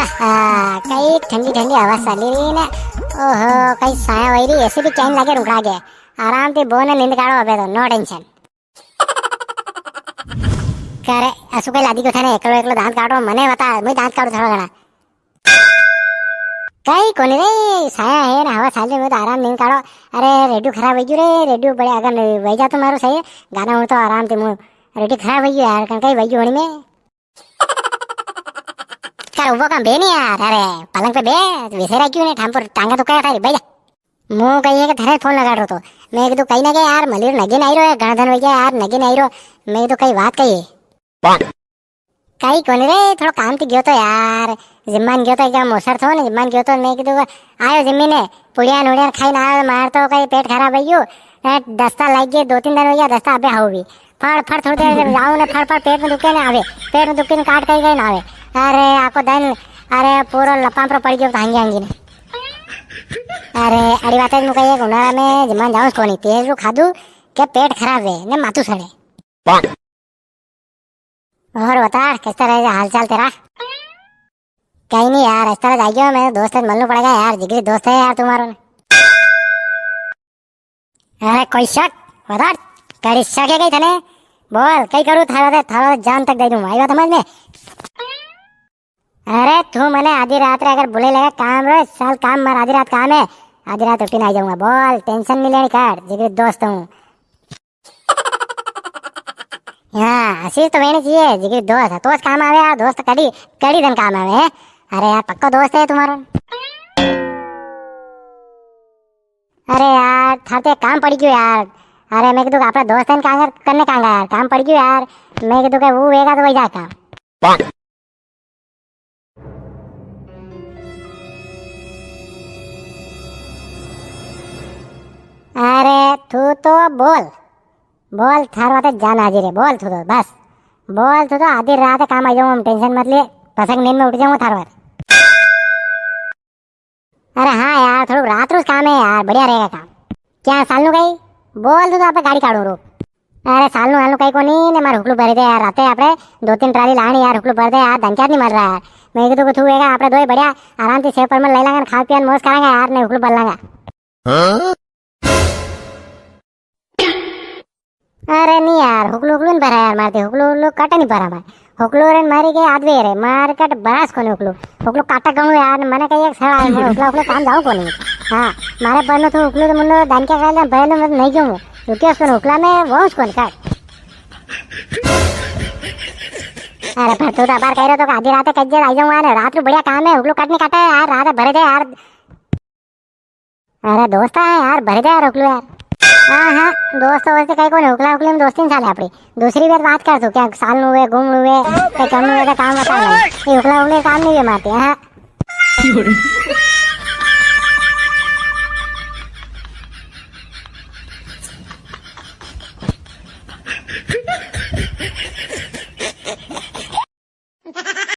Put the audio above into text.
कई ठंडी ठंडी हवा चली रही ने। ओहो कई साया वही रही, ऐसे भी चैन लगे रुकड़ा गया। आराम से बोने नींद काढ़ो अबे तो नो टेंशन। करे असु कई लादी को थाने एकलो एकलो दांत काढ़ो मने बता, मैं दांत काढ़ू थोड़ा घना। कई कोनी रे साया है ना हवा चाले में तो आराम नींद काढ़ो। अरे रेडियो खराब हो गयो रे, रेडियो बड़े अगर वही जा तो मारो सही गाना हो तो आराम से मुंह रेडियो खराब हो गयो यार, कई वही होनी में कर वो काम बे नहीं यार। अरे पलंग पे बे विसेरा क्यों नहीं ठाम पर टांगा तो क्या थारी भैया मुंह कही है कि थारे फोन लगा रहो तो मैं तो कहीं ना कहीं यार मलिर नगे नहीं रहो घना धन हो गया यार नगे नहीं रहो। मैं तो कई बात कही कई कोनी रे थोड़ा काम थी गयो तो यार जिम्मान गयो तो क्या मोसर थो ना जिम्मान गयो तो मैं तो आयो जिम्मी ने पुड़िया नोड़िया खाई ना मार तो कई पेट खराब हो गयो। दस्ता लग गए 2-3 दिन हो गया दस्ता अबे हो भी फड़ फड़ थोड़ी देर जाऊँ ने फड़ फड़ पेट में दुखे ना आवे, पेट में दुखे काट कहीं गए ना आवे। अरे आपको दिन अरे पूरा लपा पर पड़ गयो हांगी हांगी ने। अरे अड़ी बात है मुझे एक उनारा में जिमान जाऊँ कोनी तेज रू खादू के पेट खराब है ने माथू सड़े। और बता कैसा रहेगा हाल चाल तेरा? कहीं नहीं यार इस तरह जाइयो मेरे दोस्त से मिलना पड़ेगा यार, जिगरी दोस्त है यार तुम्हारा। अरे कोई शक बता कड़ी शक है कहीं थने बोल कहीं करूँ थारा जान तक दे दूँ आई बात समझ में। अरे तू मैंने आधी रात रे अगर बुले लगा काम रो साल काम मार आधी रात काम है, आधी रात उठी आ जाऊंगा बोल टेंशन नहीं लेनी कर जिगरी दोस्त हूँ। हाँ आशीष तो मैंने चाहिए जिगरी दोस्त है तो काम आवे यार दोस्त कड़ी कड़ी दिन काम आवे। अरे यार पक्का दोस्त है तुम्हारा। अरे यार थाते काम पड़ गयो यार। अरे मैं कहूँ अपना दोस्त है काम करने का यार काम पड़ गयो यार। मैं कहूँ वो वेगा तो वही जाता। अरे तू तो बोल बोल थार बात जान हाजिर है बोल तू तो बस बोल तू तो आधी रात काम आ जाऊँ टेंशन मत ले पसंग नींद में उठ जाऊँ थार बात। अरे हाँ यार थोड़ा रात रोज काम है यार बढ़िया रहेगा काम। क्या सालू कहीं बोल तो आप गाड़ी काढू रोक। अरे सालू हालू कहीं को नहीं ने मार हुकलू भरे दे यार राते आपने 2-3 ट्राली लानी यार हुकलू भर दे यार धनचार नहीं मर रहा यार। मैं तो कुछ हुएगा आपने दो बढ़िया आराम से 6 पर में ले लेंगे खा पिया मौज करेंगे यार ने हुकलू भर लेंगे। अरे नहीं यार हुकलू हुकलू नहीं भरा यार मारते हुकलू हुकलू काटा नहीं भरा मैं हुकलू रे मारी के आदवे रे मार कट बरास कोने हुकलू हुकलू काटा गणू यार मैंने कही एक सड़ा है हुकला हुकला काम जाऊं कोनी। हां मारे पर में तो हुकलू तो मुन्नो दान के खाले पहले मैं नहीं जाऊं रुके उसको हुकला में वंश कोन काट। अरे पर तू बार कह रहे तो आधी रात कज्जे आ जाऊं यार रात को बढ़िया काम है हुकलू काटने काटा है यार रात भरे दे यार। अरे दोस्त है यार भरे दे यार हुकलू यार। हाँ दोस्त वैसे कहीं को हुकला हुकले में दोस्ती साल है अपनी दूसरी बार बात कर तू क्या साल हुए गुम हुए कम हुए का काम बता ये हुकला हुकले काम नहीं है मारते हैं।